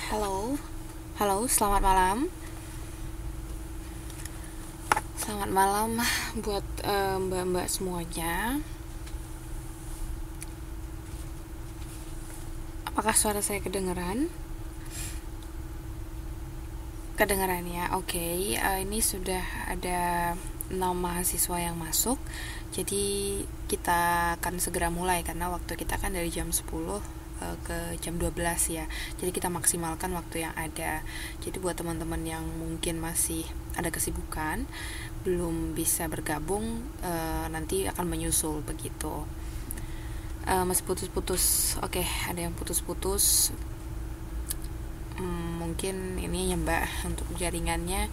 Halo, halo, selamat malam. Selamat malam buat mbak-mbak semuanya. Apakah suara saya kedengeran? Kedengeran ya, oke. Ini sudah ada 6 mahasiswa yang masuk. Jadi kita akan segera mulai karena waktu kita kan dari jam 10 ke jam 12 ya. Jadi kita maksimalkan waktu yang ada. Jadi buat teman-teman yang mungkin masih ada kesibukan, belum bisa bergabung, nanti akan menyusul begitu. Masih putus-putus. Oke, ada yang putus-putus. Mungkin ini ya mbak, untuk jaringannya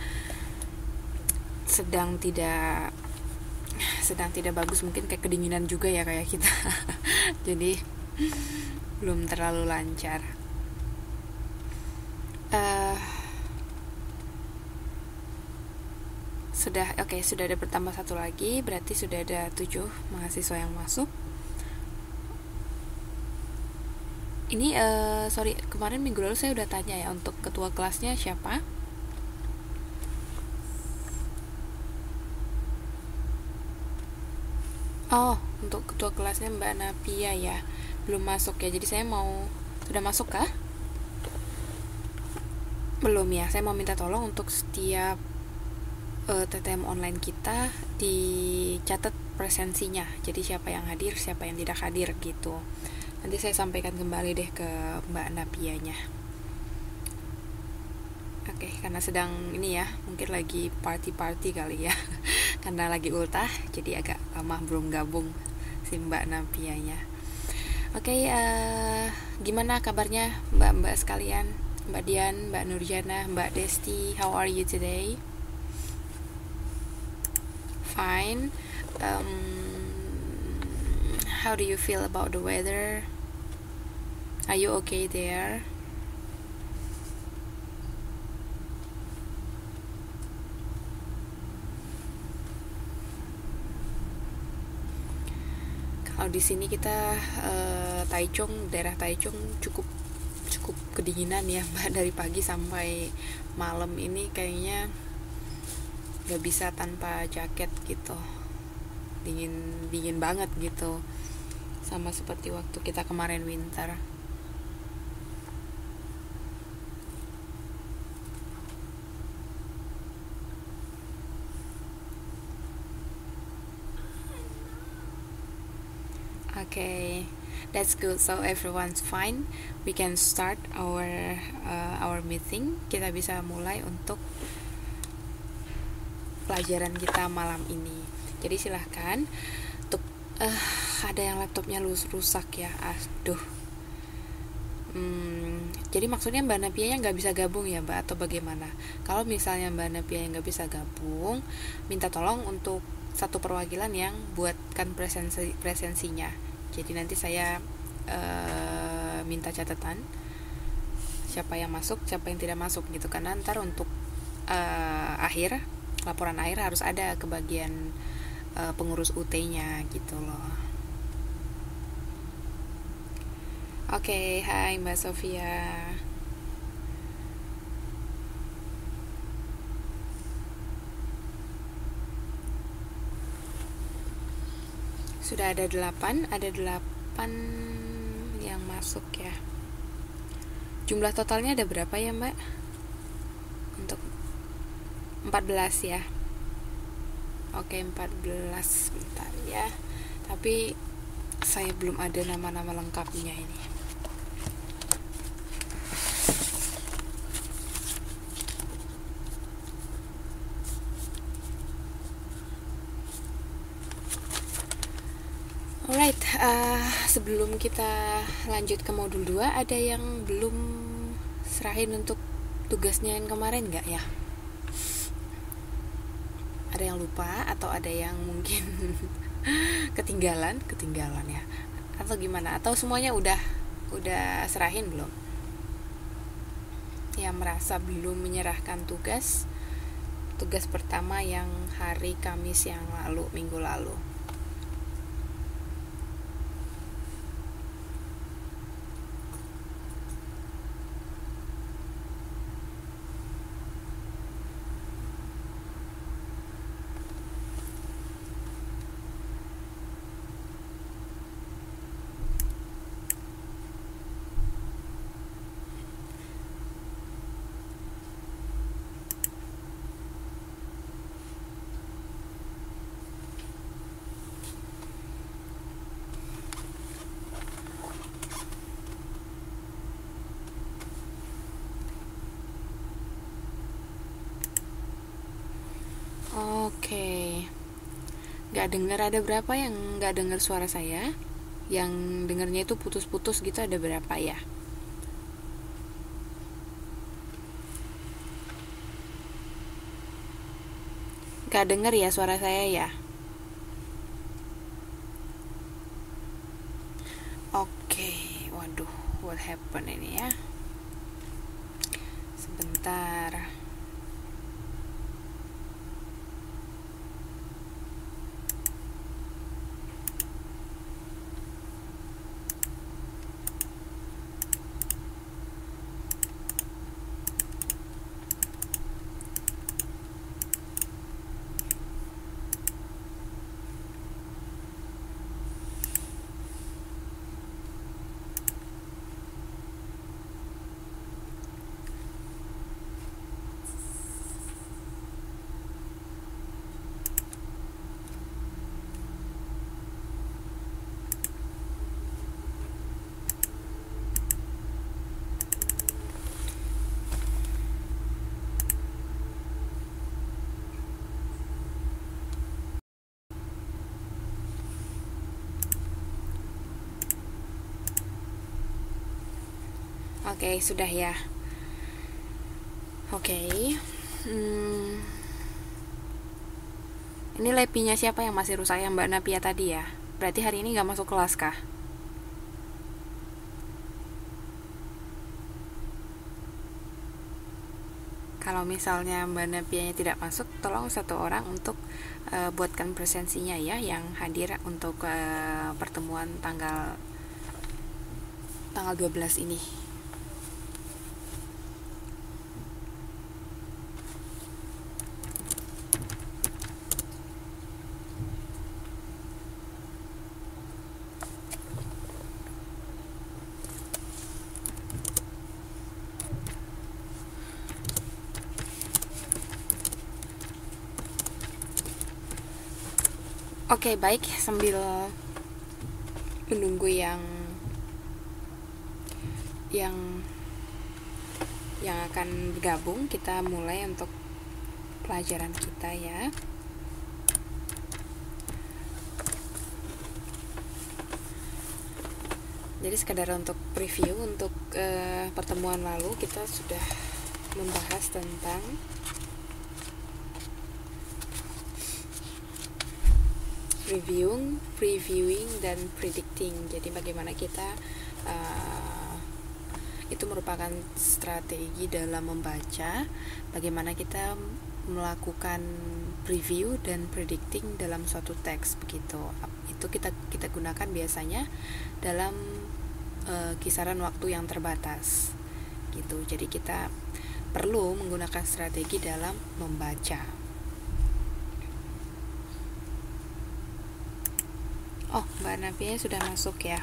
sedang tidak bagus, mungkin kayak kedinginan juga ya kayak kita. Jadi belum terlalu lancar. Sudah ada bertambah satu lagi, berarti sudah ada 7 mahasiswa yang masuk. Ini sorry, kemarin minggu lalu saya udah tanya ya, untuk ketua kelasnya siapa. Oh, untuk ketua kelasnya Mbak Napia ya, belum masuk ya. Jadi saya mau, sudah masuk kah? Belum ya. Saya mau minta tolong untuk setiap TTM online kita dicatat presensinya. Jadi siapa yang hadir, siapa yang tidak hadir gitu. Nanti saya sampaikan kembali deh ke Mbak Napianya. Oke, karena sedang ini ya, mungkin lagi party kali ya. Karena lagi ultah, jadi agak lama belum gabung si Mbak Napianya. Oke, gimana kabarnya Mbak-mbak sekalian? Mbak Dian, Mbak Nurjana, Mbak Desti, how are you today? Fine. How do you feel about the weather? Are you okay there? Kalau di sini kita Taichung, daerah Taichung cukup kedinginan ya Mbak, dari pagi sampai malam ini kayaknya nggak bisa tanpa jaket gitu, dingin banget gitu, sama seperti waktu kita kemarin winter. Okay, that's good. So everyone's fine. We can start our meeting. Kita bisa mulai untuk pelajaran kita malam ini. Jadi silahkan. Untuk ada yang laptopnya rusak ya. Aduh. Jadi maksudnya Mbak Napia nggak bisa gabung ya Mbak, atau bagaimana? Kalau misalnya Mbak Napia nggak bisa gabung, minta tolong untuk satu perwakilan yang buatkan presensinya. Jadi nanti saya minta catatan siapa yang masuk, siapa yang tidak masuk gitu kan. Ntar untuk laporan akhir harus ada ke bagian pengurus UT-nya gitu loh. Oke, hai Mbak Sofia. Sudah ada 8 yang masuk ya. Jumlah totalnya ada berapa ya Mbak? Untuk 14 ya. Oke, 14. Bentar ya. Tapi saya belum ada nama-nama lengkapnya ini. Alright, sebelum kita lanjut ke modul 2, ada yang belum serahin untuk tugasnya yang kemarin nggak ya? Ada yang lupa atau ada yang mungkin ketinggalan ya? Atau gimana? Atau semuanya udah serahin belum? Yang merasa belum menyerahkan tugas pertama yang hari Kamis yang lalu, minggu lalu. nggak dengar, ada berapa yang nggak dengar suara saya? Yang dengarnya itu putus-putus gitu, ada berapa ya? Nggak dengar ya suara saya ya? Oke, waduh, what happened ini ya? Sebentar. Oke, sudah ya. Oke. Ini lepinya siapa yang masih rusak, yang Mbak Napia tadi ya? Berarti hari ini nggak masuk kelas kah? Kalau misalnya Mbak Napianya tidak masuk, tolong satu orang untuk buatkan presensinya ya, yang hadir untuk pertemuan tanggal 12 ini. Oke, baik, sambil menunggu yang akan bergabung, kita mulai untuk pelajaran kita ya. Jadi sekedar untuk preview, untuk pertemuan lalu kita sudah membahas tentang previewing dan predicting. Jadi bagaimana kita itu merupakan strategi dalam membaca, bagaimana kita melakukan preview dan predicting dalam suatu teks begitu. Itu kita gunakan biasanya dalam kisaran waktu yang terbatas gitu. Jadi kita perlu menggunakan strategi dalam membaca. Oh, Mbak Napia sudah masuk ya.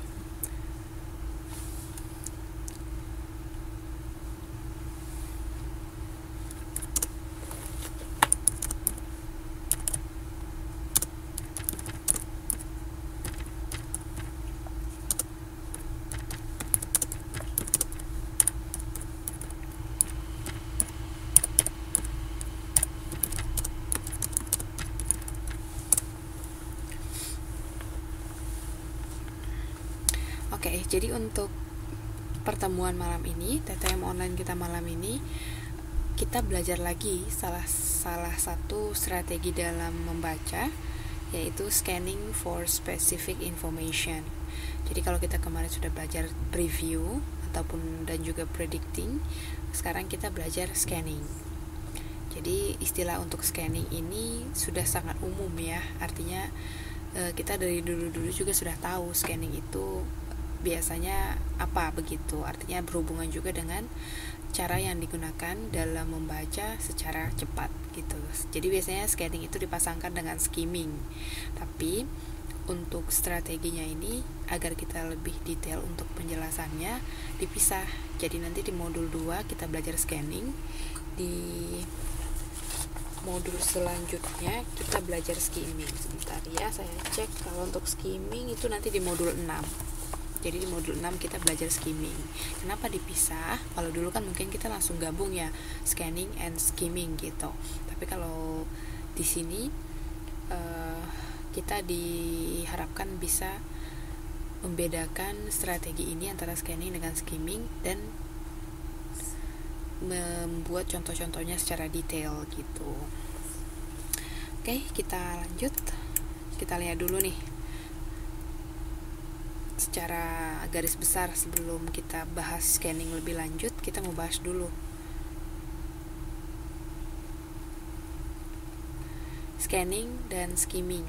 Oke, jadi untuk pertemuan malam ini, TTM online kita malam ini, kita belajar lagi salah satu strategi dalam membaca, yaitu scanning for specific information. Jadi kalau kita kemarin sudah belajar preview dan juga predicting, sekarang kita belajar scanning. Jadi istilah untuk scanning ini sudah sangat umum ya, artinya kita dari dulu juga sudah tahu scanning itu biasanya apa begitu, artinya berhubungan juga dengan cara yang digunakan dalam membaca secara cepat gitu. Jadi biasanya scanning itu dipasangkan dengan skimming, tapi untuk strateginya ini agar kita lebih detail untuk penjelasannya dipisah. Jadi nanti di modul 2 kita belajar scanning, di modul selanjutnya kita belajar skimming. Sebentar ya, saya cek. Kalau untuk skimming itu nanti di modul 6. Jadi di modul 6 kita belajar skimming. Kenapa dipisah? Kalau dulu kan mungkin kita langsung gabung ya, scanning and skimming gitu. Tapi kalau di sini kita diharapkan bisa membedakan strategi ini antara scanning dengan skimming dan membuat contoh-contohnya secara detail gitu. Oke, kita lanjut. Kita lihat dulu nih secara garis besar. Sebelum kita bahas scanning lebih lanjut, kita mau bahas dulu scanning dan skimming.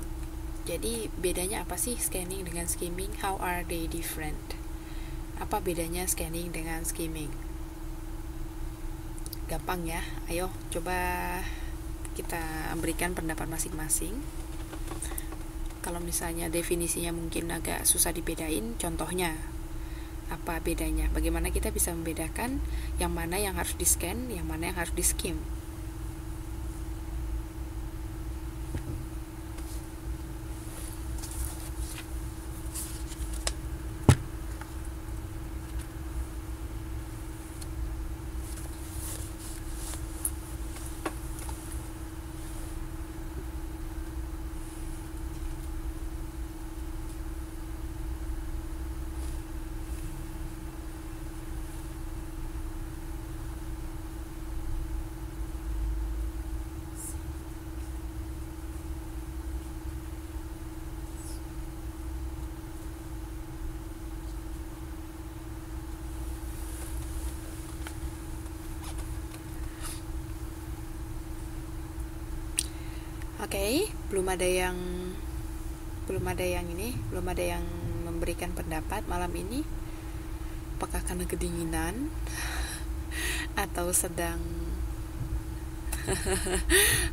Jadi bedanya apa sih scanning dengan skimming? How are they different? Apa bedanya scanning dengan skimming? Gampang ya, ayo coba kita berikan pendapat masing-masing. Kalau misalnya definisinya mungkin agak susah dibedain, contohnya apa bedanya? Bagaimana kita bisa membedakan yang mana yang harus di-scan, yang mana yang harus di-skim? Oke, belum ada yang memberikan pendapat malam ini. Apakah karena kedinginan atau sedang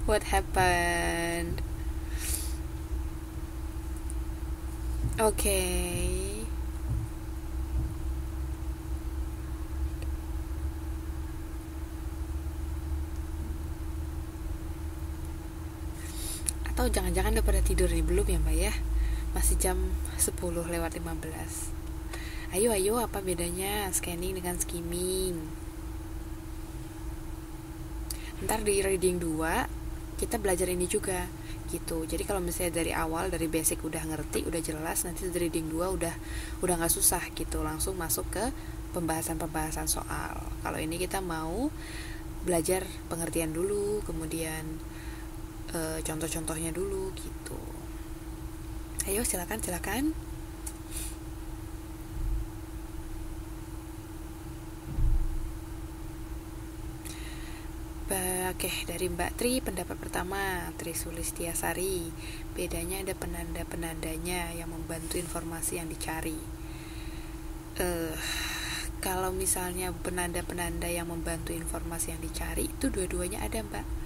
what happened? Oke. Atau jangan-jangan udah pada tidur nih, belum ya Mbak ya? Masih jam 10:15. Ayo, apa bedanya scanning dengan skimming? Ntar di reading 2 kita belajar ini juga gitu. Jadi kalau misalnya dari awal, dari basic udah ngerti, udah jelas, nanti di reading 2 udah gak susah gitu, langsung masuk ke pembahasan soal. Kalau ini kita mau belajar pengertian dulu, kemudian contoh-contohnya dulu gitu. Ayo silakan. Oke, dari Mbak Tri, pendapat pertama, Tri Sulistiasari. Bedanya ada penanda-penandanya yang membantu informasi yang dicari. Kalau misalnya penanda-penanda yang membantu informasi yang dicari, itu dua-duanya ada Mbak.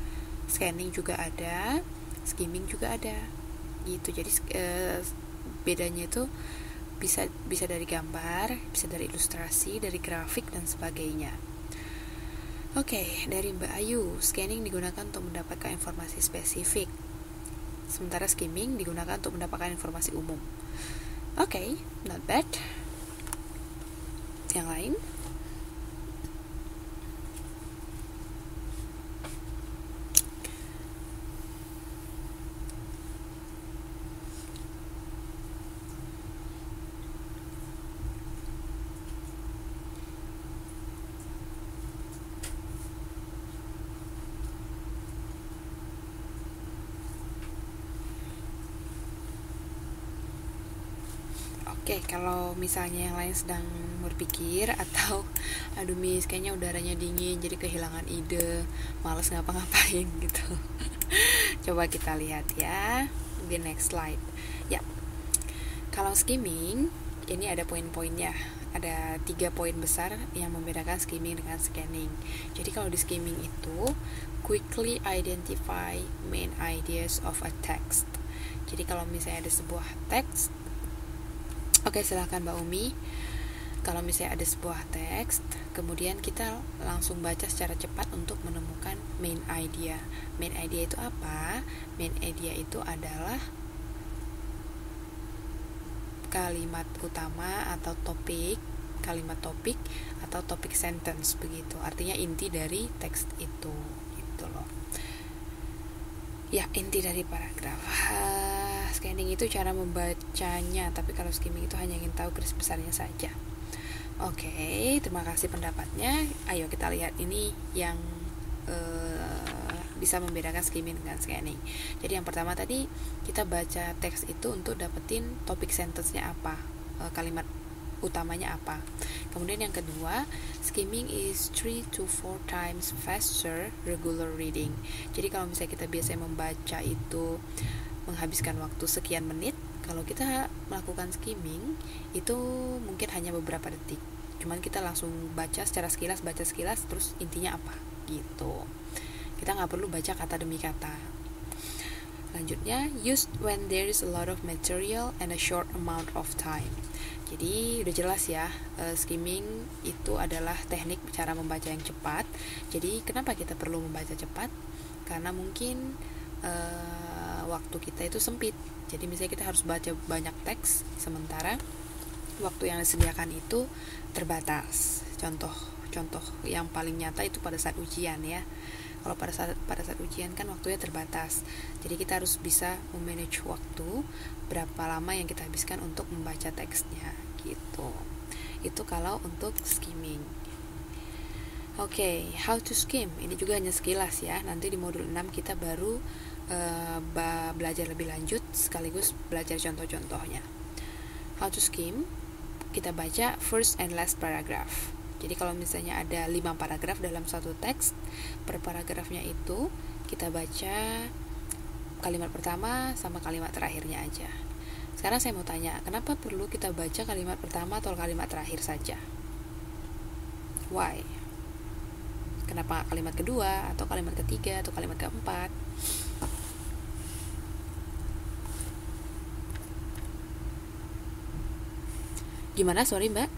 Scanning juga ada, skimming juga ada gitu. Jadi bedanya itu bisa dari gambar, bisa dari ilustrasi, dari grafik dan sebagainya. Oke, dari Mbak Ayu, scanning digunakan untuk mendapatkan informasi spesifik, sementara skimming digunakan untuk mendapatkan informasi umum. Oke, not bad. Yang lain? Oke, kalau misalnya yang lain sedang berpikir atau aduh Miss, kayaknya udaranya dingin jadi kehilangan ide, malas ngapa-ngapain gitu. Coba kita lihat ya di next slide. Ya, kalau skimming ini ada poin-poinnya. Ada 3 poin besar yang membedakan skimming dengan scanning. Jadi kalau di skimming itu quickly identify main ideas of a text. Jadi kalau misalnya ada sebuah teks, oke, silahkan Mbak Umi. Kalau misalnya ada sebuah teks, kemudian kita langsung baca secara cepat untuk menemukan main idea. Main idea itu apa? Main idea itu adalah kalimat utama atau topik, kalimat topik atau topik sentence begitu. Artinya inti dari teks itu, gitu loh. Ya, inti dari paragraf. Scanning itu cara membacanya, tapi kalau skimming itu hanya ingin tahu garis besarnya saja. Oke, terima kasih pendapatnya. Ayo kita lihat ini yang bisa membedakan skimming dengan scanning. Jadi yang pertama tadi kita baca teks itu untuk dapetin topik sentence-nya apa, kalimat utamanya apa. Kemudian yang kedua, skimming is 3 to 4 times faster regular reading. Jadi kalau misalnya kita biasanya membaca itu menghabiskan waktu sekian menit, kalau kita melakukan skimming itu mungkin hanya beberapa detik. Cuman kita langsung baca secara sekilas, terus intinya apa gitu. Kita nggak perlu baca kata demi kata. Lanjutnya, used when there is a lot of material and a short amount of time. Jadi udah jelas ya, skimming itu adalah teknik cara membaca yang cepat. Jadi kenapa kita perlu membaca cepat? Karena mungkin waktu kita itu sempit. Jadi misalnya kita harus baca banyak teks, sementara waktu yang disediakan itu terbatas. Contoh yang paling nyata itu pada saat ujian ya. Kalau pada saat ujian kan waktunya terbatas. Jadi kita harus bisa memanage waktu berapa lama yang kita habiskan untuk membaca teksnya gitu. Itu kalau untuk skimming. Oke, how to skim. Ini juga hanya sekilas ya. Nanti di modul 6 kita baru belajar lebih lanjut sekaligus belajar contoh-contohnya. How to skim, kita baca first and last paragraph. Jadi kalau misalnya ada 5 paragraf dalam satu teks, per paragrafnya itu kita baca kalimat pertama sama kalimat terakhirnya aja. Sekarang saya mau tanya, kenapa perlu kita baca kalimat pertama atau kalimat terakhir saja? Why? Kenapa kalimat kedua atau kalimat ketiga atau kalimat keempat? Gimana? Sorry mbak.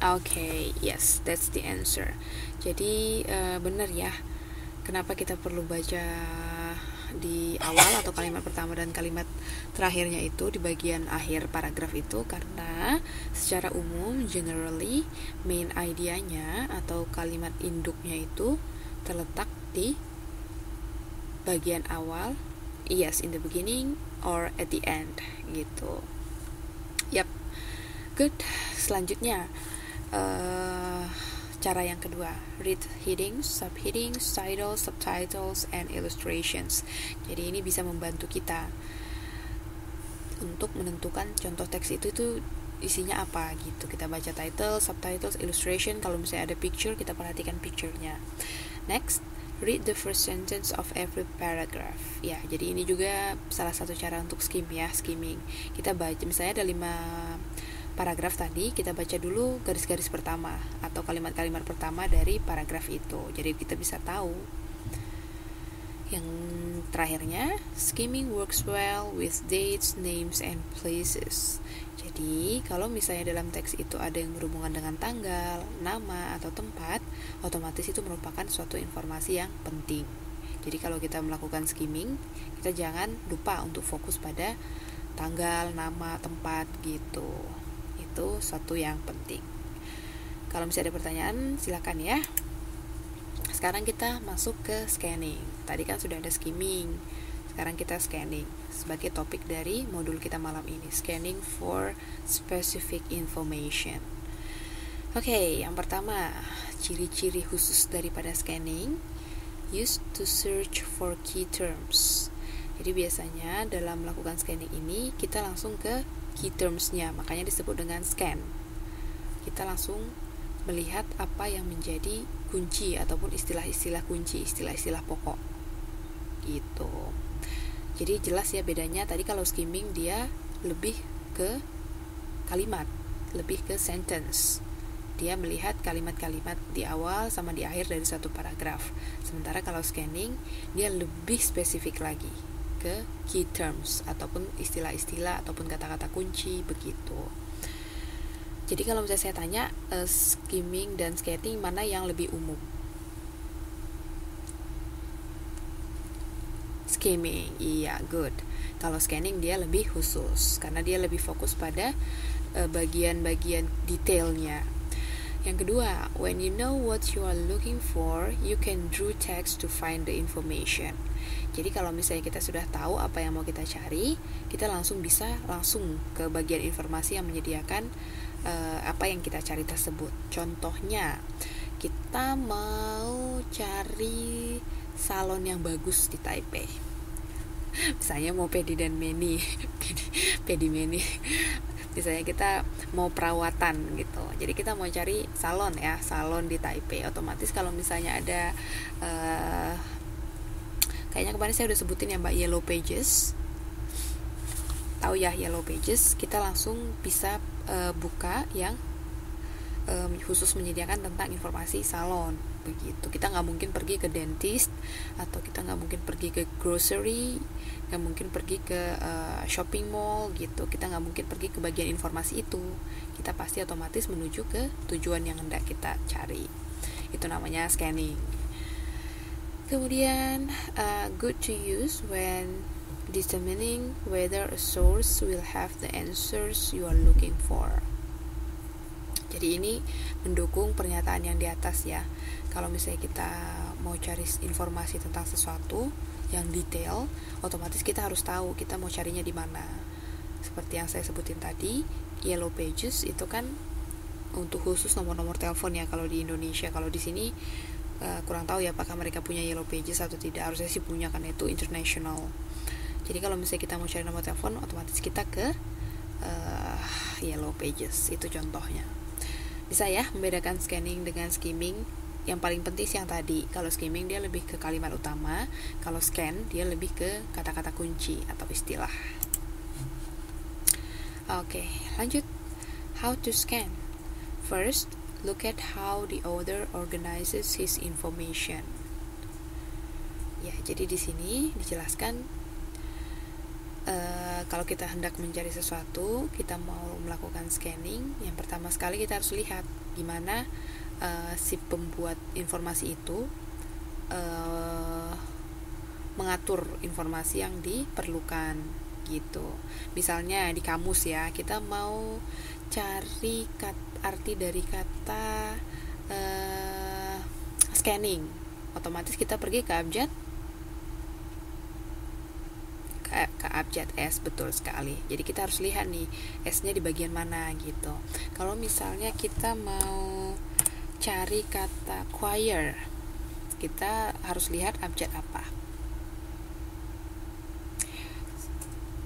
Okay, yes, that's the answer. Jadi benar ya, kenapa kita perlu baca di awal atau kalimat pertama dan kalimat terakhirnya itu di bagian akhir paragraf itu, karena secara umum generally main idenya atau kalimat induknya itu terletak di bagian awal, yes, in the beginning or at the end gitu. Yap, good. Selanjutnya cara yang kedua, read headings, subheadings, titles, subtitles, and illustrations. Jadi ini bisa membantu kita untuk menentukan contoh teks itu isinya apa gitu. Kita baca title, subtitles, illustration. Kalau misalnya ada picture, kita perhatikan picture-nya. Next, read the first sentence of every paragraph. Ya, jadi ini juga salah satu cara untuk skimming. Kita baca, misalnya ada 5 paragraf tadi, kita baca dulu garis-garis pertama atau kalimat-kalimat pertama dari paragraf itu. Jadi kita bisa tahu. Yang terakhirnya, skimming works well with dates, names, and places. Jadi, kalau misalnya dalam teks itu ada yang berhubungan dengan tanggal, nama, atau tempat, otomatis itu merupakan suatu informasi yang penting. Jadi, kalau kita melakukan skimming, kita jangan lupa untuk fokus pada tanggal, nama, tempat, gitu. Itu suatu yang penting. Kalau misalnya ada pertanyaan, silakan ya. Sekarang kita masuk ke scanning. Tadi kan sudah ada skimming, sekarang kita scanning sebagai topik dari modul kita malam ini, scanning for specific information. Oke, yang pertama, ciri-ciri khusus daripada scanning, used to search for key terms. Jadi biasanya dalam melakukan scanning ini kita langsung ke key terms-nya, makanya disebut dengan scan. Kita langsung melihat apa yang menjadi kunci ataupun istilah-istilah kunci, istilah-istilah pokok gitu. Jadi jelas ya bedanya. Tadi kalau skimming dia lebih ke kalimat, lebih ke sentence. Dia melihat kalimat-kalimat di awal sama di akhir dari satu paragraf. Sementara kalau scanning dia lebih spesifik lagi ke key terms ataupun istilah-istilah ataupun kata-kata kunci begitu. Jadi kalau misalnya saya tanya skimming dan scanning mana yang lebih umum? Skimming, iya, good. Kalau scanning dia lebih khusus karena dia lebih fokus pada bagian-bagian detailnya. Yang kedua, when you know what you are looking for, you can draw text to find the information. Jadi kalau misalnya kita sudah tahu apa yang mau kita cari, kita bisa langsung ke bagian informasi yang menyediakan apa yang kita cari tersebut. Contohnya, kita mau cari salon yang bagus di Taipei. Misalnya mau pedi dan mani, pedi mani. Misalnya kita mau perawatan gitu. Jadi kita mau cari salon di Taipei. Otomatis kalau misalnya ada kayaknya kemarin saya udah sebutin ya Mbak, Yellow Pages. Tahu ya Yellow Pages? Kita langsung bisa buka yang khusus menyediakan tentang informasi salon. Begitu. Kita nggak mungkin pergi ke dentist, atau kita nggak mungkin pergi ke grocery, nggak mungkin pergi ke shopping mall gitu. Kita nggak mungkin pergi ke bagian informasi itu. Kita pasti otomatis menuju ke tujuan yang hendak kita cari. Itu namanya scanning. Kemudian good to use when determining whether a source will have the answers you are looking for. Jadi ini mendukung pernyataan yang di atas ya. Kalau misalnya kita mau cari informasi tentang sesuatu yang detail, otomatis kita harus tahu kita mau carinya di mana. Seperti yang saya sebutin tadi, Yellow Pages itu kan untuk khusus nomor-nomor telepon ya kalau di Indonesia. Kalau di sini kurang tahu ya apakah mereka punya Yellow Pages atau tidak. Harusnya sih punya, karena itu international. Jadi kalau misalnya kita mau cari nomor telepon, otomatis kita ke Yellow Pages. Itu contohnya. Bisa ya membedakan scanning dengan skimming. Yang paling penting sih yang tadi. Kalau skimming dia lebih ke kalimat utama, kalau scan dia lebih ke kata-kata kunci atau istilah. Oke, lanjut. How to scan. First, look at how the author organizes his information. Ya, jadi di sini dijelaskan kalau kita hendak mencari sesuatu, kita mau melakukan scanning, yang pertama sekali kita harus lihat gimana si pembuat informasi itu mengatur informasi yang diperlukan gitu. Misalnya di kamus ya, kita mau cari arti dari kata scanning, otomatis kita pergi ke abjad S, betul sekali. Jadi kita harus lihat nih S-nya di bagian mana gitu. Kalau misalnya kita mau cari kata choir, kita harus lihat abjad apa.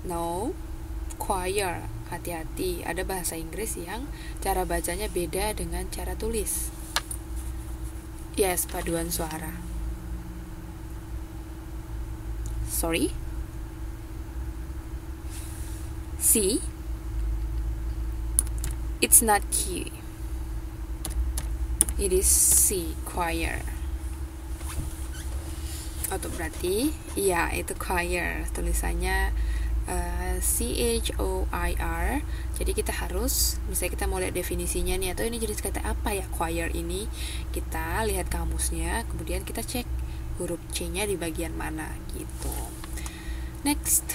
No, choir. Hati-hati, ada bahasa Inggris yang cara bacanya beda dengan cara tulis. Yes, paduan suara. Sorry? C. It's not Q. It is C, choir. Atau berarti, iya itu choir. Tulisannya CHOIR. Jadi kita harus, misalnya kita mau lihat definisinya nih, atau ini jenis kata apa ya choir ini, kita lihat kamusnya, kemudian kita cek huruf C-nya di bagian mana gitu. Next,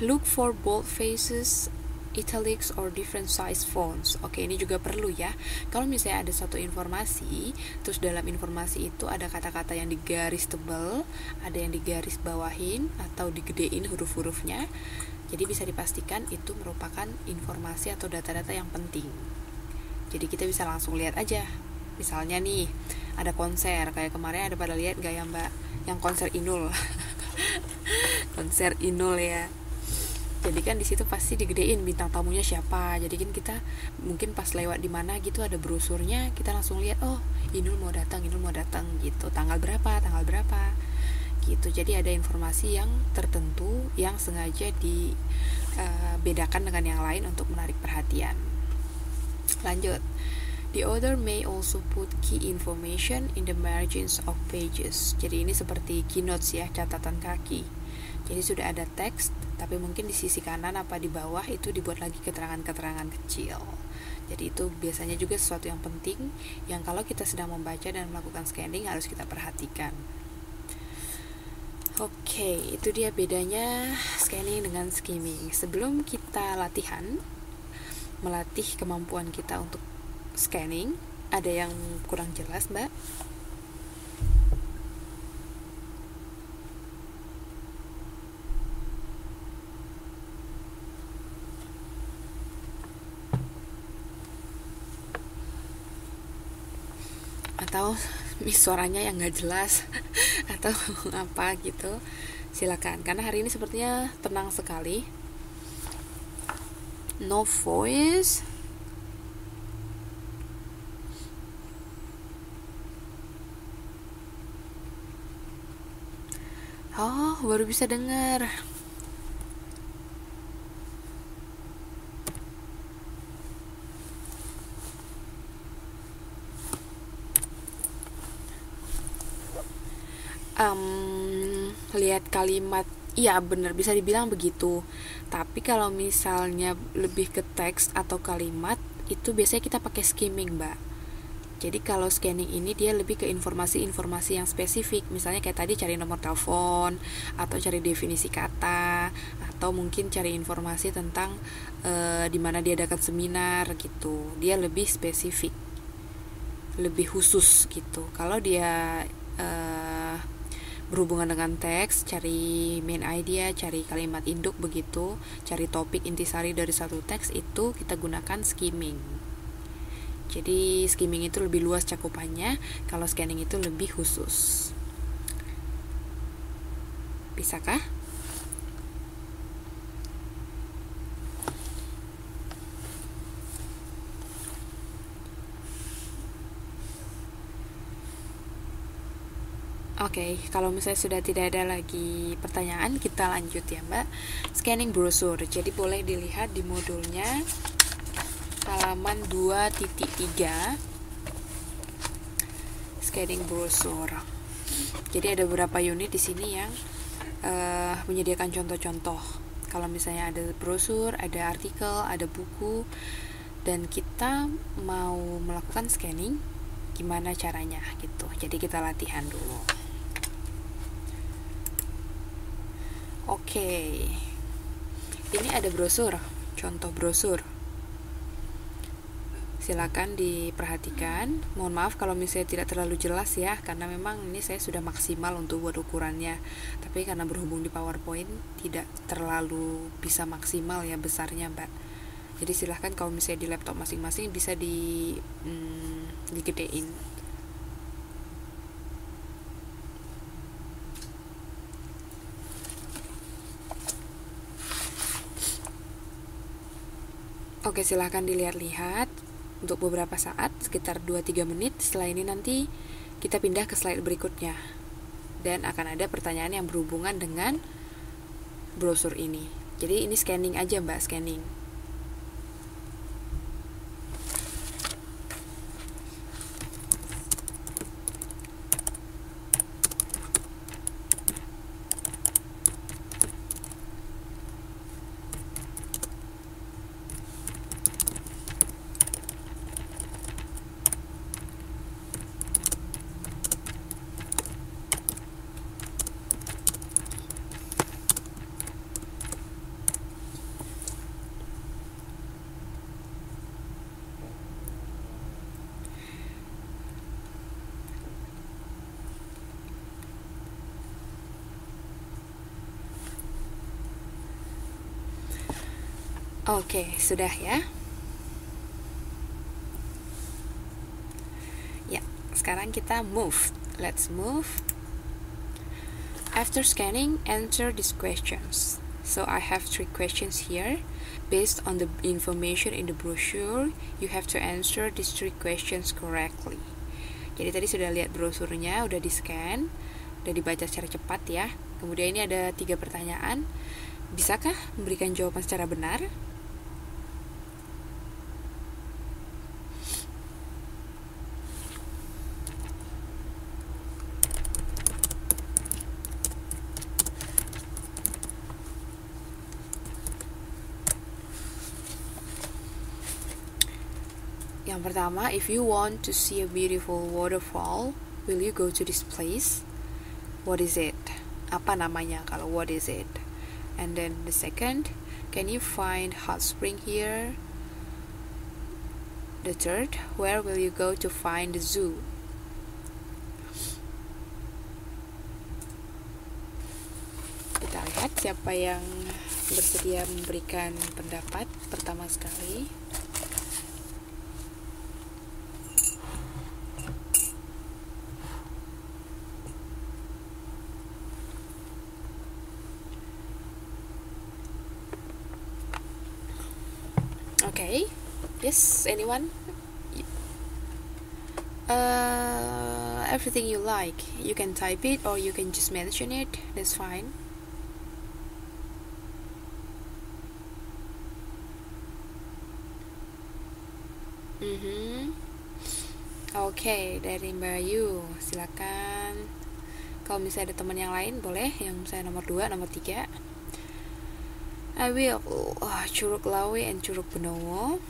look for bold faces, italics, or different size fonts. Oke, ini juga perlu ya. Kalau misalnya ada suatu informasi, terus dalam informasi itu ada kata-kata yang digaris tebal, ada yang digaris bawahin, atau digedein huruf-hurufnya, jadi bisa dipastikan itu merupakan informasi atau data-data yang penting. Jadi kita bisa langsung lihat aja. Misalnya nih, ada konser, kayak kemarin ada pada lihat gak ya Mbak, yang konser Inul. Konser Inul ya. Jadi kan di situ pasti digedein bintang tamunya siapa. Jadi kan kita mungkin pas lewat di mana gitu ada brosurnya, kita langsung lihat, oh Inul mau datang gitu. Tanggal berapa gitu. Jadi ada informasi yang tertentu yang sengaja dibedakan dengan yang lain untuk menarik perhatian. Lanjut. The author may also put key information in the margins of pages. Jadi ini seperti keynotes ya, catatan kaki. Jadi sudah ada teks, tapi mungkin di sisi kanan apa di bawah itu dibuat lagi keterangan-keterangan kecil. Jadi itu biasanya juga sesuatu yang penting, yang kalau kita sedang membaca dan melakukan scanning harus kita perhatikan. Oke, itu dia bedanya scanning dengan skimming. Sebelum kita melatih kemampuan kita untuk scanning, Ada yang kurang jelas, Mbak? Atau suaranya yang nggak jelas atau apa gitu, silakan, karena hari ini sepertinya tenang sekali, no voice. Oh, baru bisa dengar. Lihat kalimat, iya benar, bisa dibilang begitu. Tapi kalau misalnya lebih ke teks atau kalimat, itu biasanya kita pakai skimming, Mbak. Jadi kalau scanning ini dia lebih ke informasi-informasi yang spesifik. Misalnya kayak tadi cari nomor telepon, atau cari definisi kata, atau mungkin cari informasi tentang di mana diadakan seminar gitu. Dia lebih spesifik, lebih khusus gitu. Kalau dia berhubungan dengan teks, cari main idea, cari kalimat induk begitu, cari topik intisari dari satu teks, itu kita gunakan skimming. Jadi skimming itu lebih luas cakupannya, kalau scanning itu lebih khusus. Bisakah? Oke, kalau misalnya sudah tidak ada lagi pertanyaan, kita lanjut ya, Mbak. Scanning brosur. Jadi boleh dilihat di modulnya halaman 2.3. Scanning brosur. Jadi ada beberapa unit di sini yang menyediakan contoh-contoh. Kalau misalnya ada brosur, ada artikel, ada buku, dan kita mau melakukan scanning, gimana caranya gitu. Jadi kita latihan dulu. Oke. Ini ada brosur, contoh brosur. Silakan diperhatikan. Mohon maaf kalau misalnya tidak terlalu jelas ya, karena memang ini saya sudah maksimal untuk buat ukurannya. Tapi karena berhubung di PowerPoint tidak terlalu bisa maksimal ya besarnya, Mbak. Jadi silahkan kalau misalnya di laptop masing-masing bisa digedein. Oke, silahkan dilihat-lihat untuk beberapa saat, sekitar 2-3 menit. Setelah ini nanti kita pindah ke slide berikutnya, dan akan ada pertanyaan yang berhubungan dengan brosur ini. Jadi ini scanning aja, Mbak, scanning. Oke, sudah ya. Ya, sekarang kita move. Let's move. After scanning, answer these questions. So I have 3 questions here. Based on the information in the brochure, you have to answer these 3 questions correctly. Jadi tadi sudah lihat brosurnya, udah di-scan, udah dibaca secara cepat ya. Kemudian ini ada 3 pertanyaan. Bisakah memberikan jawaban secara benar? Yang pertama, if you want to see a beautiful waterfall, will you go to this place? What is it? Apa namanya kalau what is it? And then the second, can you find hot spring here? The third, where will you go to find the zoo? Kita lihat siapa yang bersedia memberikan pendapat pertama sekali. Okay, yes, anyone? Everything you like. You can type it or you can just mention it. That's fine. Oke, dari Mbak Ayu, silakan. Kalau misalnya ada teman yang lain boleh, yang misalnya nomor 2, nomor 3. I will Curug Lawe and Curug Benowo.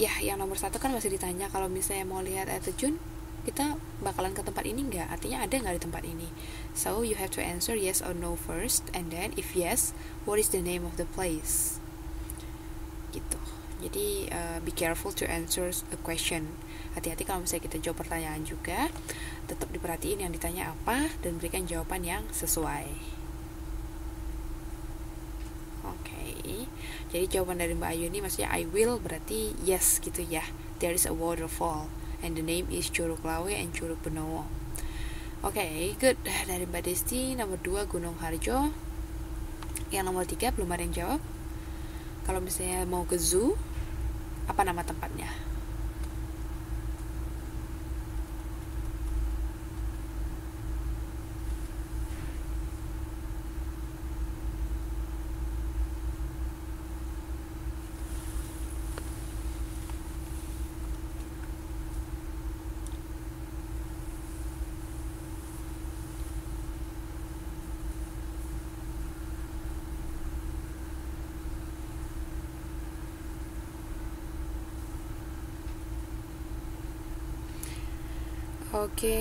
Ya, yang nomor 1 kan masih ditanya kalau misalnya mau lihat air terjun, kita bakalan ke tempat ini nggak? Artinya ada nggak di tempat ini? So you have to answer yes or no first, and then if yes, what is the name of the place? Gitu. Jadi be careful to answer a question. Hati-hati kalau misalnya kita jawab pertanyaan juga, tetap diperhatiin yang ditanya apa dan berikan jawaban yang sesuai. Jadi jawaban dari Mbak Ayu ini maksudnya I will berarti yes gitu ya. There is a waterfall and the name is Curug Lawe and Curug Benowo. Oke, good. Dari Mbak Desti, nomor 2 Gunung Harjo. Yang nomor 3 belum ada yang jawab. Kalau misalnya mau ke zoo, apa nama tempatnya? Oke.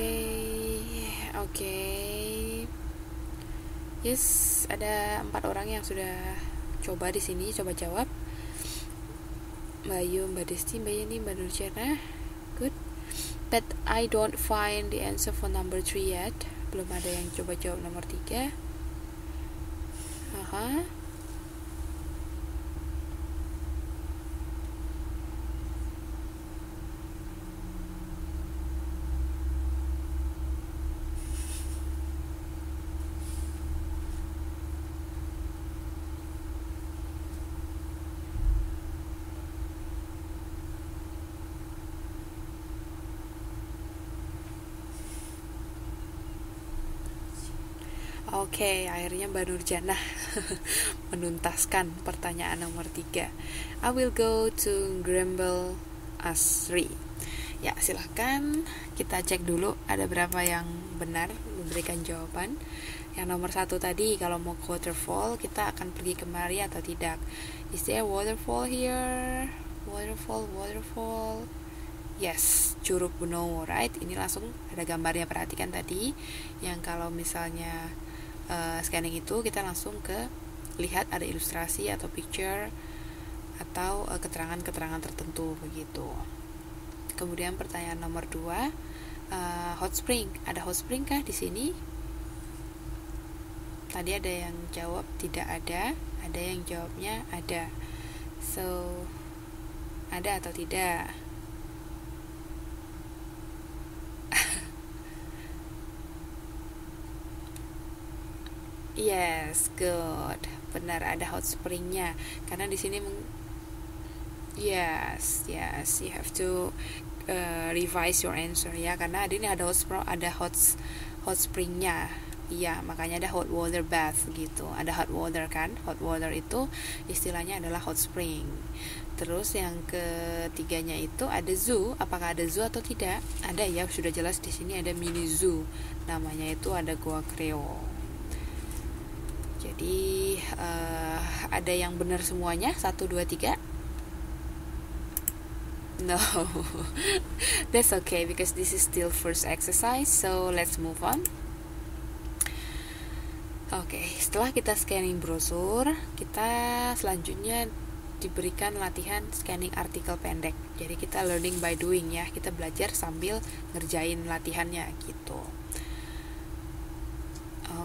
Yes, ada 4 orang yang sudah coba di sini, coba jawab. Mbak Ayu, Mbak Desti, Mbak Yeni, Mbak Nurjana. Good. But I don't find the answer for number 3 yet. Belum ada yang coba jawab nomor 3. Oke, akhirnya Mbak Nurjana menuntaskan pertanyaan nomor 3. I will go to Grumble Asri. Ya, silahkan kita cek dulu ada berapa yang benar memberikan jawaban. Yang nomor 1 tadi, kalau mau ke waterfall, kita akan pergi kemari atau tidak? Is there waterfall here? Waterfall. Yes, Curug Benowo, right? Ini langsung ada gambarnya, perhatikan tadi. Yang kalau misalnya scanning itu kita langsung ke lihat ada ilustrasi atau picture atau keterangan-keterangan tertentu begitu. Kemudian pertanyaan nomor 2, hot spring. Ada hot spring kah di sini? Tadi ada yang jawab tidak ada yang jawabnya ada. So, ada atau tidak? Yes, good. Benar, ada hot springnya. Karena di sini yes, you have to revise your answer ya. Karena ini ada hot springnya. Iya, makanya ada hot water bath gitu. Ada hot water kan? Hot water itu istilahnya adalah hot spring. Terus yang ketiganya itu ada zoo. Apakah ada zoo atau tidak? Ada ya, sudah jelas di sini ada mini zoo. Namanya itu ada Goa Kreo. Jadi ada yang benar semuanya, 1, 2, 3. No, that's okay because this is still first exercise, so let's move on. Oke, setelah kita scanning brosur, kita selanjutnya diberikan latihan scanning artikel pendek. Jadi kita learning by doing ya, kita belajar sambil ngerjain latihannya gitu.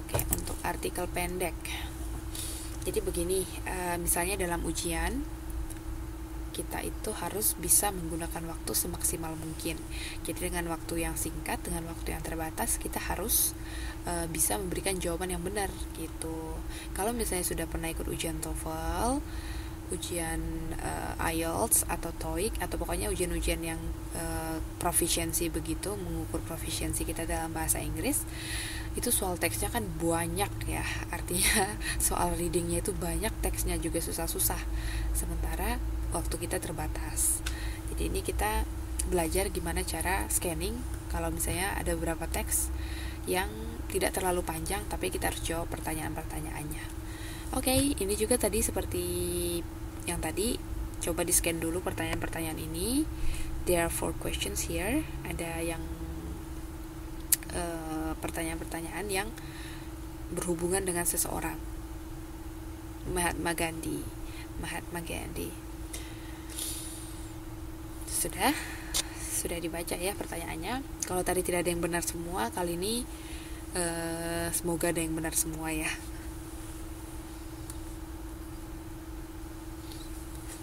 Oke, untuk artikel pendek. Jadi begini, misalnya dalam ujian kita itu harus bisa menggunakan waktu semaksimal mungkin. Jadi dengan waktu yang singkat, dengan waktu yang terbatas, kita harus bisa memberikan jawaban yang benar gitu. Kalau misalnya sudah pernah ikut ujian TOEFL, ujian IELTS atau TOEIC, atau pokoknya ujian-ujian yang proficiency begitu, mengukur proficiency kita dalam bahasa Inggris, itu soal teksnya kan banyak ya, artinya soal readingnya itu banyak, teksnya juga susah-susah, sementara waktu kita terbatas. Jadi ini kita belajar gimana cara scanning kalau misalnya ada beberapa teks yang tidak terlalu panjang tapi kita harus jawab pertanyaan-pertanyaannya. Oke, ini juga tadi seperti yang tadi, coba di scan dulu pertanyaan-pertanyaan ini. There are 4 questions here. Ada yang pertanyaan-pertanyaan yang berhubungan dengan seseorang. Mahatma Gandhi. Sudah dibaca ya pertanyaannya. Kalau tadi tidak ada yang benar semua, kali ini semoga ada yang benar semua ya.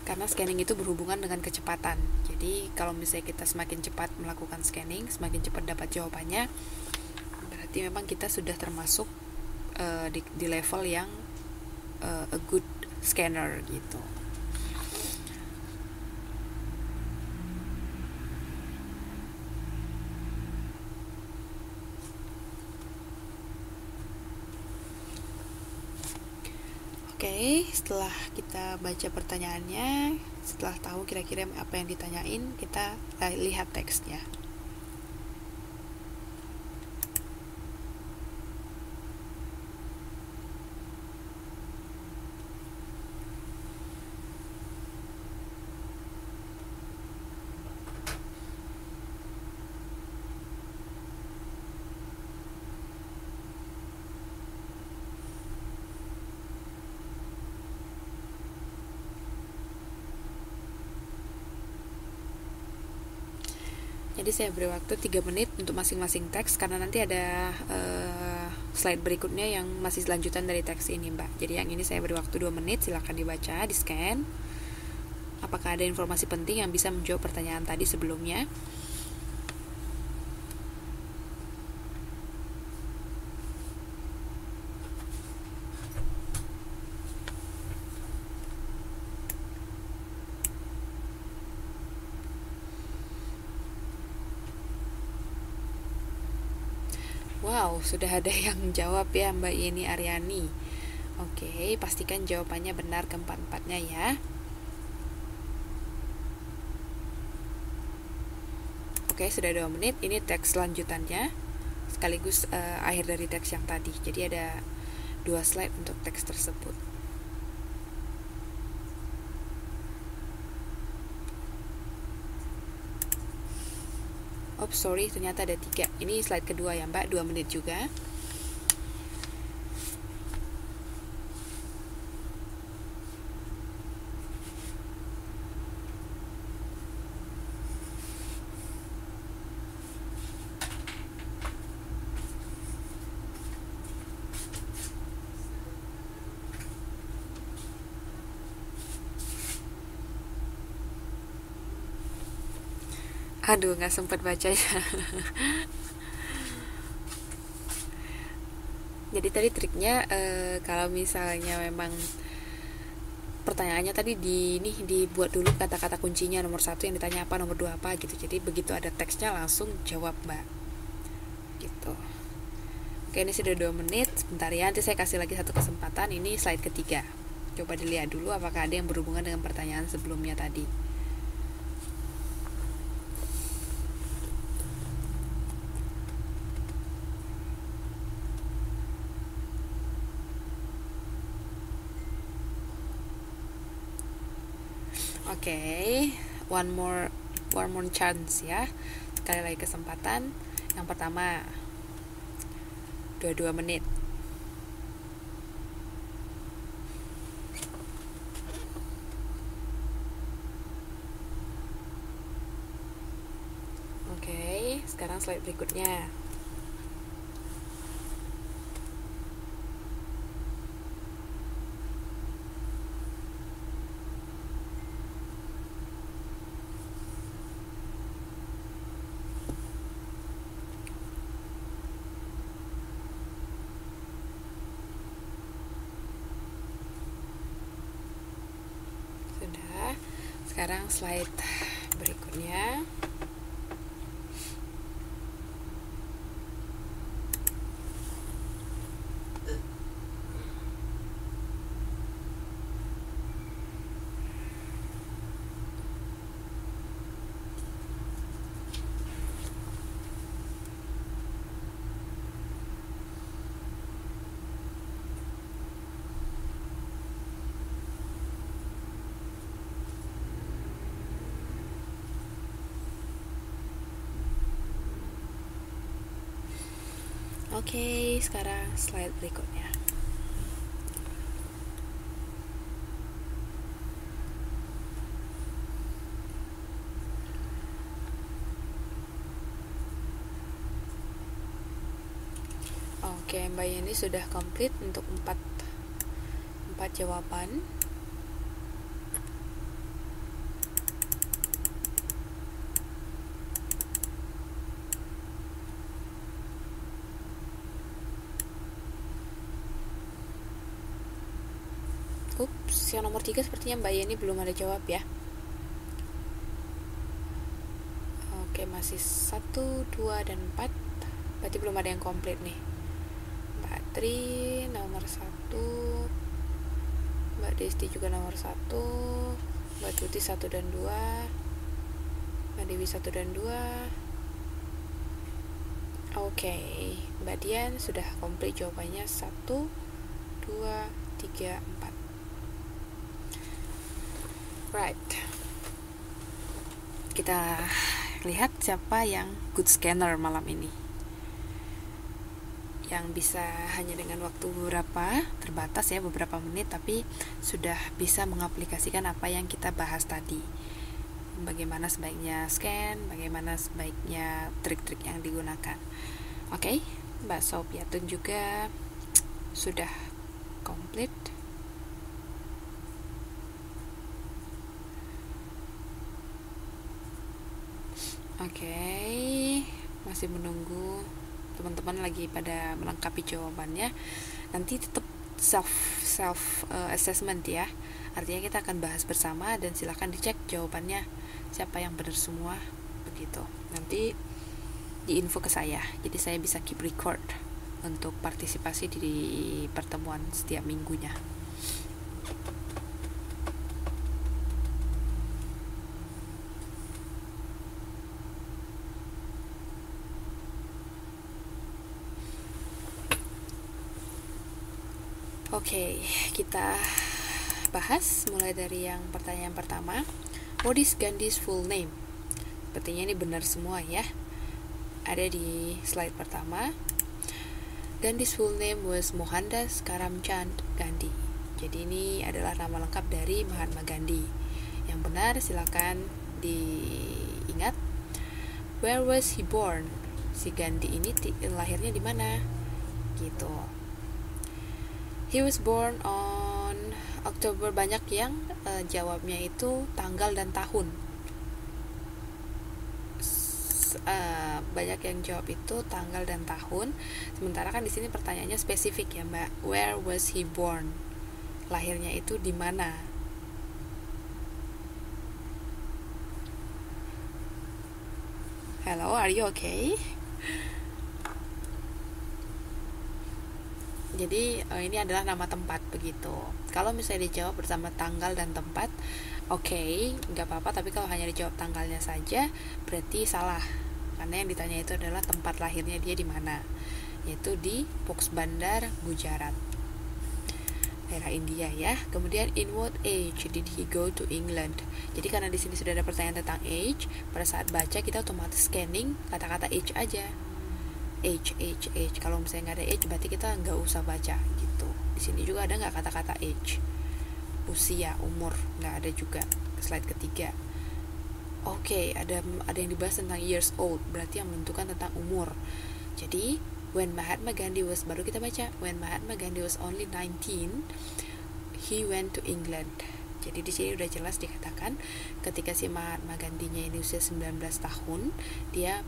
Karena scanning itu berhubungan dengan kecepatan. Jadi kalau misalnya kita semakin cepat melakukan scanning, semakin cepat dapat jawabannya, berarti memang kita sudah termasuk di level yang a good scanner gitu. Oke, setelah kita baca pertanyaannya, setelah tahu kira-kira apa yang ditanyain, kita lihat teksnya. Jadi saya beri waktu 3 menit untuk masing-masing teks, karena nanti ada slide berikutnya yang masih lanjutan dari teks ini, Mbak. Jadi yang ini saya beri waktu 2 menit, silakan dibaca, di-scan. Apakah ada informasi penting yang bisa menjawab pertanyaan tadi sebelumnya? Wow, sudah ada yang jawab ya, Mbak Yeni Aryani. Oke, pastikan jawabannya benar keempat-empatnya ya. Oke, sudah 2 menit. Ini teks lanjutannya, sekaligus akhir dari teks yang tadi. Jadi ada 2 slide untuk teks tersebut. Oh sorry, ternyata ada 3. Ini slide kedua ya Mbak, 2 menit juga. Aduh, gak sempat bacanya. Jadi tadi triknya kalau misalnya memang pertanyaannya tadi dibuat dulu kata-kata kuncinya, nomor 1 yang ditanya apa, nomor 2 apa gitu. Jadi begitu ada teksnya langsung jawab Mbak. Gitu. Oke, ini sudah 2 menit. Sebentar ya, nanti saya kasih lagi satu kesempatan. Ini slide ketiga. Coba dilihat dulu apakah ada yang berhubungan dengan pertanyaan sebelumnya tadi. Oke, one more chance ya. Sekali lagi kesempatan. Yang pertama 22 menit. Oke, sekarang slide berikutnya. Sudah. Sekarang slide berikutnya. Oke, sekarang slide berikutnya. Oke, Mbak Yeni sudah komplit untuk 4 jawaban. Ups, yang nomor 3 sepertinya Mbak Yeni belum ada jawab ya. Oke, masih 1, 2, dan 4. Berarti belum ada yang komplit nih. Mbak Tri nomor 1, Mbak Desti juga nomor 1, Mbak Tuti 1 dan 2, Mbak Dewi 1 dan 2. Oke, Mbak Dian sudah komplit jawabannya 1, 2, 3, 4. Right. Kita lihat siapa yang good scanner malam ini. Yang bisa hanya dengan waktu beberapa, terbatas ya, beberapa menit, tapi sudah bisa mengaplikasikan apa yang kita bahas tadi. Bagaimana sebaiknya scan, bagaimana sebaiknya trik-trik yang digunakan. Oke, Mbak Sofiatun juga sudah komplit. Oke, masih menunggu teman-teman lagi pada melengkapi jawabannya. Nanti tetap self assessment ya. Artinya kita akan bahas bersama dan silakan dicek jawabannya siapa yang benar semua begitu. Nanti diinfo ke saya. Jadi saya bisa keep record untuk partisipasi di pertemuan setiap minggunya. Oke, kita bahas mulai dari yang pertanyaan pertama. What is Gandhi's full name? Sepertinya ini benar semua ya. Ada di slide pertama. Gandhi's full name was Mohandas Karamchand Gandhi. Jadi ini adalah nama lengkap dari Mahatma Gandhi. Yang benar silakan diingat. Where was he born? Si Gandhi ini lahirnya di mana? Gitu. He was born on October. Banyak yang jawabnya itu tanggal dan tahun. Banyak yang jawab itu tanggal dan tahun. Sementara kan di sini pertanyaannya spesifik ya, Mbak. Where was he born? Lahirnya itu di mana? Hello, are you okay? Jadi ini adalah nama tempat begitu. Kalau misalnya dijawab bersama tanggal dan tempat, oke, nggak apa-apa. Tapi kalau hanya dijawab tanggalnya saja, berarti salah. Karena yang ditanya itu adalah tempat lahirnya dia di mana, yaitu di Pokhs Bandar, Gujarat. daerah India ya. Kemudian in what age did he go to England? Jadi karena di sini sudah ada pertanyaan tentang age, pada saat baca kita otomatis scanning kata-kata age aja. Age. Kalau misalnya nggak ada age, berarti kita nggak usah baca gitu. Di sini juga ada nggak kata-kata age? Usia, umur, nggak ada juga. Slide ketiga. Oke, ada yang dibahas tentang years old, berarti yang menentukan tentang umur. Jadi when Mahatma Gandhi was, baru kita baca, when Mahatma Gandhi was only 19, he went to England. Jadi di sini udah jelas dikatakan ketika si Mahatma Gandhi-nya ini usia 19 tahun, dia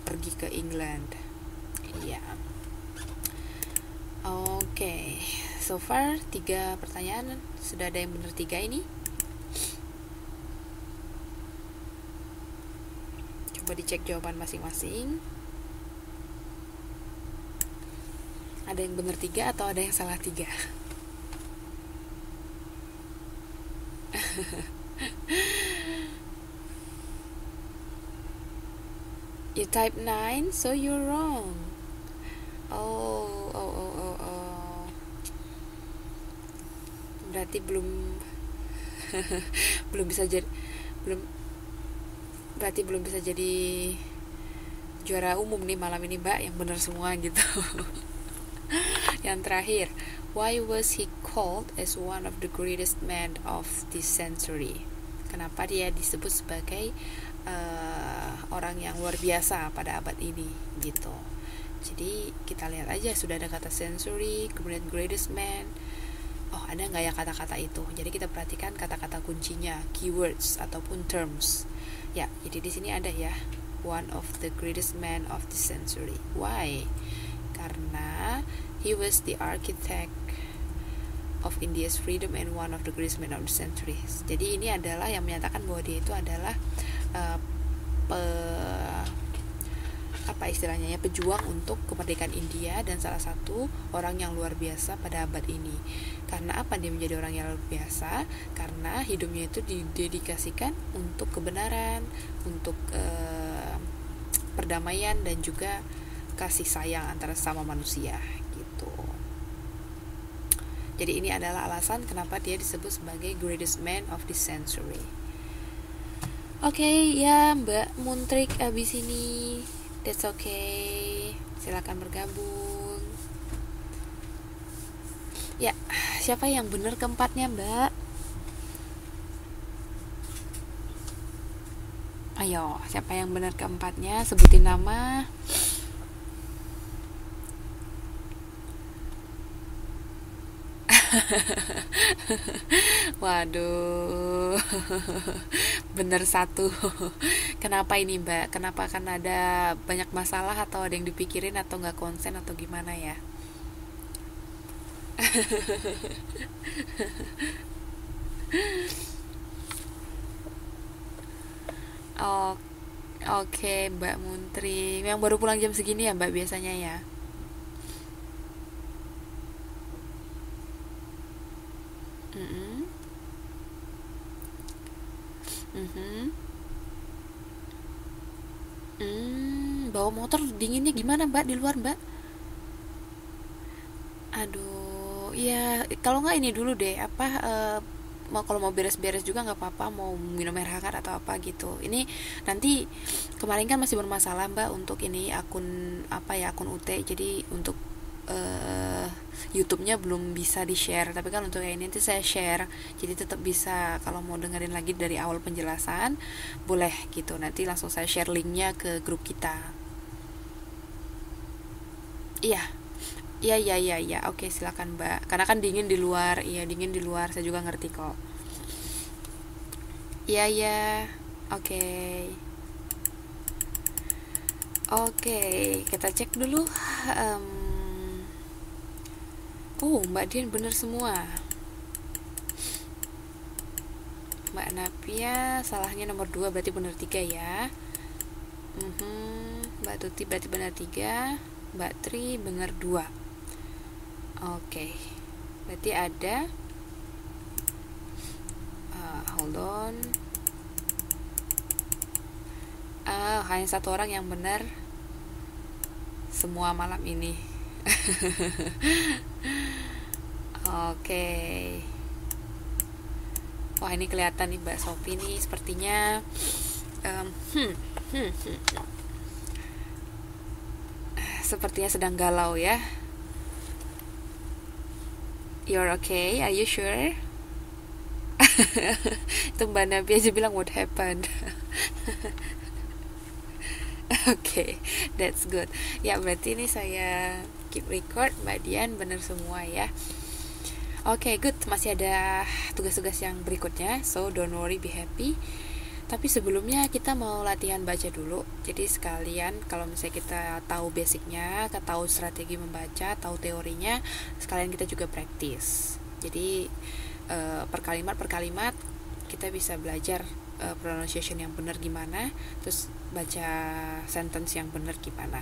pergi ke England. Iya. Oke. So far 3 pertanyaan, sudah ada yang benar 3 ini. Coba dicek jawaban masing-masing. Ada yang benar 3 atau ada yang salah 3? You type 9, so you're wrong. Oh. Berarti belum bisa jadi juara umum nih malam ini, Mbak, yang benar semua gitu. Yang terakhir, why was he called as one of the greatest men of this century? Kenapa dia disebut sebagai orang yang luar biasa pada abad ini gitu. Jadi kita lihat aja, sudah ada kata century, kemudian greatest man. Oh, ada nggak ya kata-kata itu? Jadi kita perhatikan kata-kata kuncinya, keywords ataupun terms. Ya, jadi di sini ada ya, one of the greatest man of the century. Why? Karena he was the architect of India's freedom and one of the greatest men of the century. Jadi ini adalah yang menyatakan bahwa dia itu adalah pejuang untuk kemerdekaan India dan salah satu orang yang luar biasa pada abad ini. Karena apa dia menjadi orang yang luar biasa? Karena hidupnya itu didedikasikan untuk kebenaran, untuk perdamaian dan juga kasih sayang antara sesama manusia gitu. Jadi ini adalah alasan kenapa dia disebut sebagai greatest man of this century. Oke, ya Mbak Muntrik abis ini, that's okay. Silakan bergabung. Ya, siapa yang benar keempatnya, Mbak? Ayo, siapa yang benar keempatnya? Sebutin nama. Waduh. Bener 1. Kenapa ini, Mbak? Kenapa? Kan ada banyak masalah atau ada yang dipikirin atau nggak konsen atau gimana ya? Oh, oke, Mbak Muntri. Yang baru pulang jam segini ya, Mbak, biasanya ya? Mm-mm. Mhm. Bawa motor dinginnya gimana, Mbak, di luar, Mbak? Aduh, ya kalau nggak ini dulu deh, mau kalau mau beres-beres juga nggak apa-apa, mau minum air hangat atau apa gitu. Ini nanti kemarin kan masih bermasalah, Mbak, untuk ini akun UT, jadi untuk YouTube-nya belum bisa di-share, tapi kan untuk yang ini nanti saya share, jadi tetap bisa kalau mau dengerin lagi dari awal penjelasan boleh gitu, nanti langsung saya share linknya ke grup kita. Iya, iya, oke, silakan, Mbak, karena kan dingin di luar. Iya, dingin di luar, saya juga ngerti kok. Iya, oke. Oke, kita cek dulu. Mbak Dian bener semua. Mbak Napia salahnya nomor 2, berarti bener 3 ya. Mbak Tuti berarti benar 3. Mbak Tri benar 2. Oke, berarti ada hold on. Hanya 1 orang yang benar semua malam ini. Oke. Wah, ini kelihatan nih Mbak Sophie nih sepertinya em, hmm, hmm, hmm. Sepertinya sedang galau ya. You're okay? Are you sure? Itu Mbak Nabi aja bilang what happened. Oke, that's good. Ya, berarti ini saya keep record, Mbak Dian, bener semua ya. Oke, good. Masih ada tugas-tugas yang berikutnya, so don't worry, be happy. Tapi sebelumnya kita mau latihan baca dulu. Jadi sekalian kalau misalnya kita tahu basicnya, kita tahu strategi membaca, tahu teorinya, sekalian kita juga praktis. Jadi per kalimat kita bisa belajar pronunciation yang benar gimana, terus baca sentence yang benar gimana.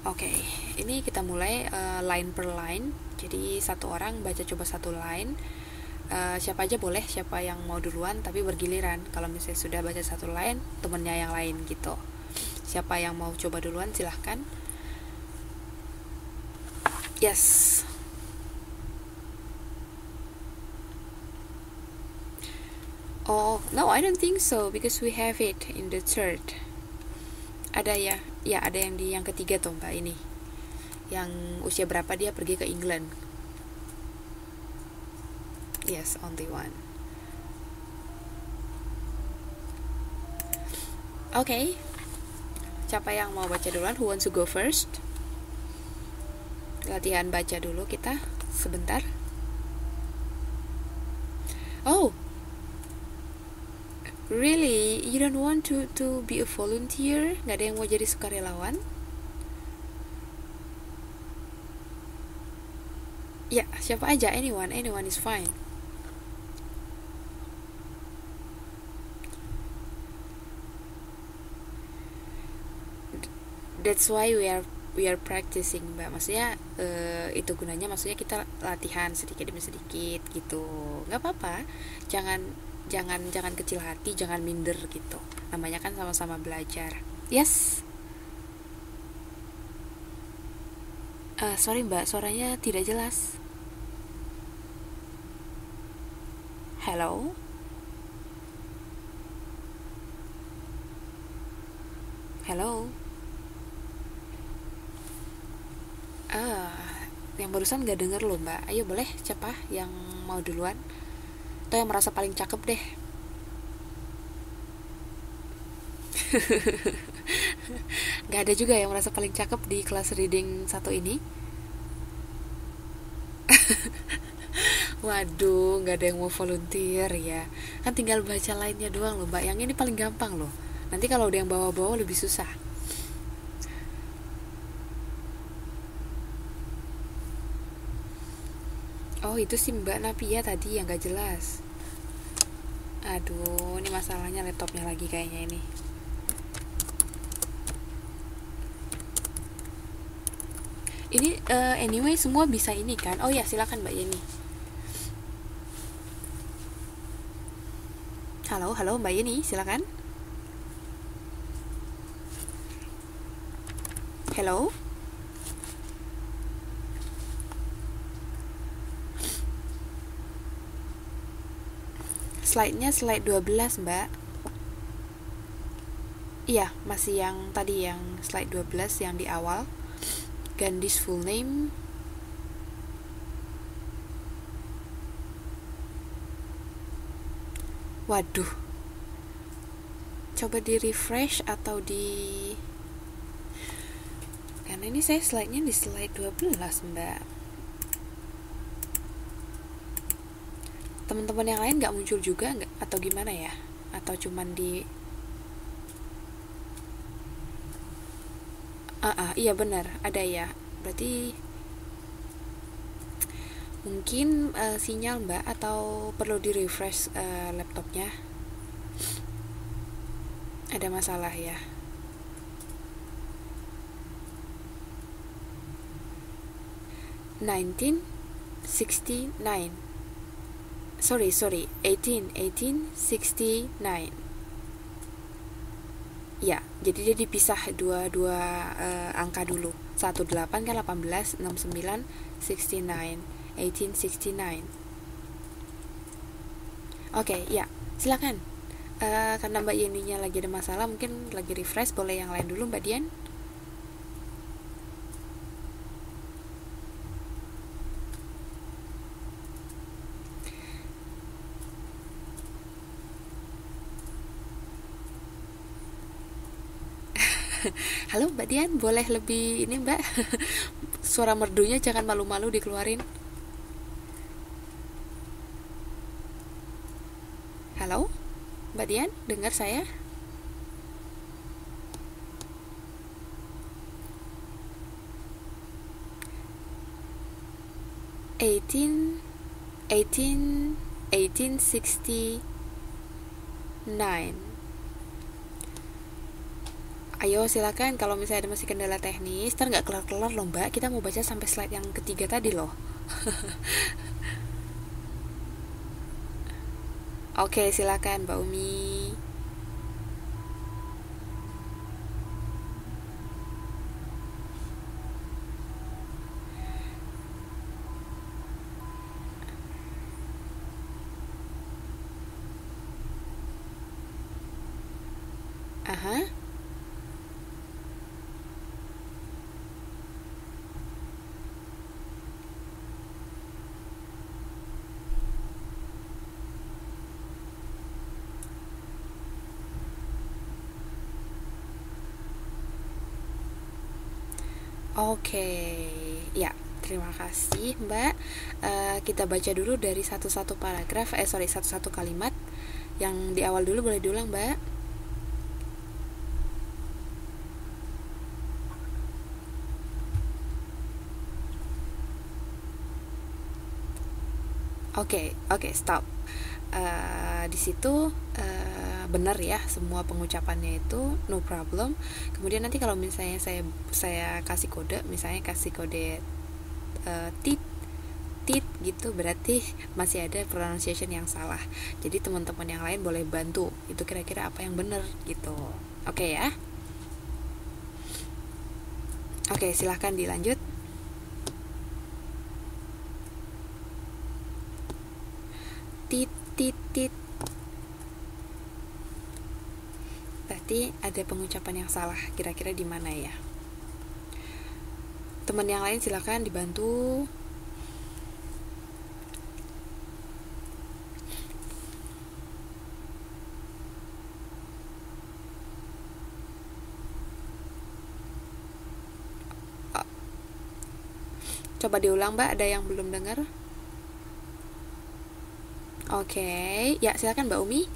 Oke, ini kita mulai line per line. Jadi satu orang baca coba satu line. Siapa aja boleh, siapa yang mau duluan, tapi bergiliran. Kalau misalnya sudah baca satu line, temennya yang lain gitu. Siapa yang mau coba duluan silahkan. Yes. Oh, no, I don't think so because we have it in the third. Ada ya, ya ada yang di yang ketiga tuh Mbak ini. Yang usia berapa dia pergi ke England. Yes, only one. Okay. Siapa yang mau baca duluan? Who wants to go first? Latihan baca dulu kita sebentar. Oh, really? You don't want to be a volunteer? Gak ada yang mau jadi sukarelawan? Ya, siapa aja? Anyone is fine. That's why we are practicing, Mbak. Maksudnya itu gunanya, maksudnya kita latihan sedikit demi sedikit gitu. Nggak apa-apa. Jangan kecil hati, jangan minder gitu. Namanya kan sama-sama belajar. Yes. Sorry Mbak, suaranya tidak jelas. Hello? Hello? Yang barusan gak denger loh Mbak. Ayo boleh, siapa yang mau duluan? Atau yang merasa paling cakep deh. Gak ada juga yang merasa paling cakep di kelas reading satu ini. Waduh, gak ada yang mau volunteer ya. Kan tinggal baca lainnya doang loh Mbak. Yang ini paling gampang loh. Nanti kalau udah yang bawa-bawa lebih susah. Oh, itu sih Mbak Napia tadi yang gak jelas. Aduh, ini masalahnya laptopnya lagi kayaknya ini. Ini anyway semua bisa ini kan. Oh ya, silakan Mbak Yeni. Halo Mbak Yeni, silakan. Hello. Slide-nya slide 12, Mbak. Iya, masih yang tadi yang slide 12 yang di awal. Gandhi's full name. Waduh. Coba di refresh atau di... Karena ini saya slide-nya di slide 12, Mbak. Teman-teman yang lain nggak muncul juga nggak, atau gimana ya? Atau cuman di iya benar ada ya. Berarti mungkin sinyal Mbak, atau perlu di refresh laptopnya. Ada masalah ya. Nineteen 1869. Ya, jadi dia dipisah dua angka dulu. 18 kan 18, 69, 69, 1869. Oke, ya, silakan. Karena Mbak Yeninya lagi ada masalah, mungkin lagi refresh, boleh yang lain dulu Mbak Dian. Halo Mbak Dian, boleh lebih ini Mbak? Suara merdunya jangan malu-malu dikeluarin. Halo, Mbak Dian, dengar saya? 18, 18, 1869. Ayo silakan, kalau misalnya ada masih kendala teknis, ntar nggak kelar-kelar loh Mbak. Kita mau baca sampai slide yang ketiga tadi loh. Oke, silakan Mbak Umi. Aha. Oke, ya, terima kasih Mbak. Kita baca dulu dari satu-satu paragraf, satu-satu kalimat. Yang di awal dulu boleh diulang Mbak. Oke, stop. Di situ benar ya semua pengucapannya itu no problem. Kemudian nanti kalau misalnya saya kasih kode, misalnya kasih kode tit tit gitu, berarti masih ada pronunciation yang salah. Jadi teman-teman yang lain boleh bantu itu kira-kira apa yang benar gitu. Oke ya. Oke, silahkan dilanjut. Tit tit tit. Berarti ada pengucapan yang salah. Kira-kira di mana ya? Teman yang lain silakan dibantu. Coba diulang Mbak, ada yang belum dengar? Oke, ya silakan Mbak Umi.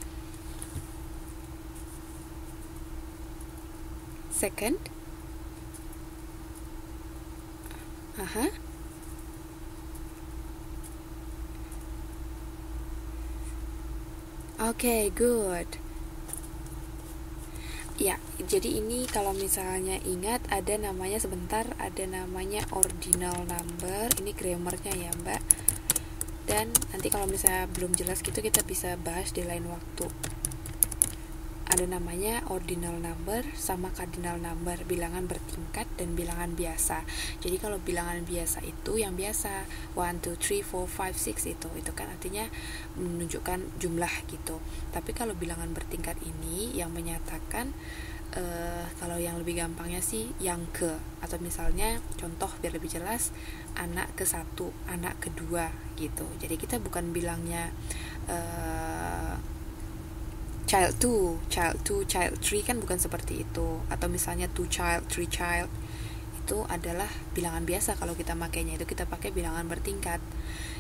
Second. Aha. Oke, good. Ya, jadi ini kalau misalnya ingat ada namanya sebentar, ada namanya ordinal number. Ini grammarnya ya Mbak. Dan nanti kalau misalnya belum jelas gitu kita bisa bahas di lain waktu. Ada namanya ordinal number sama cardinal number, bilangan bertingkat dan bilangan biasa. Jadi kalau bilangan biasa itu yang biasa 1, 2, 3, 4, 5, 6 itu kan artinya menunjukkan jumlah gitu. Tapi kalau bilangan bertingkat ini yang menyatakan kalau yang lebih gampangnya sih yang ke, atau misalnya contoh biar lebih jelas, anak ke satu, anak kedua gitu. Jadi kita bukan bilangnya child 2, child 3 kan bukan seperti itu. Atau misalnya 2 child, 3 child, itu adalah bilangan biasa. Kalau kita makainya itu kita pakai bilangan bertingkat.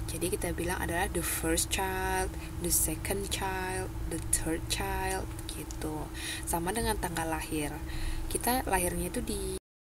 Jadi kita bilang adalah the first child, the second child, the third child gitu. Sama dengan tanggal lahir. Kita lahirnya itu di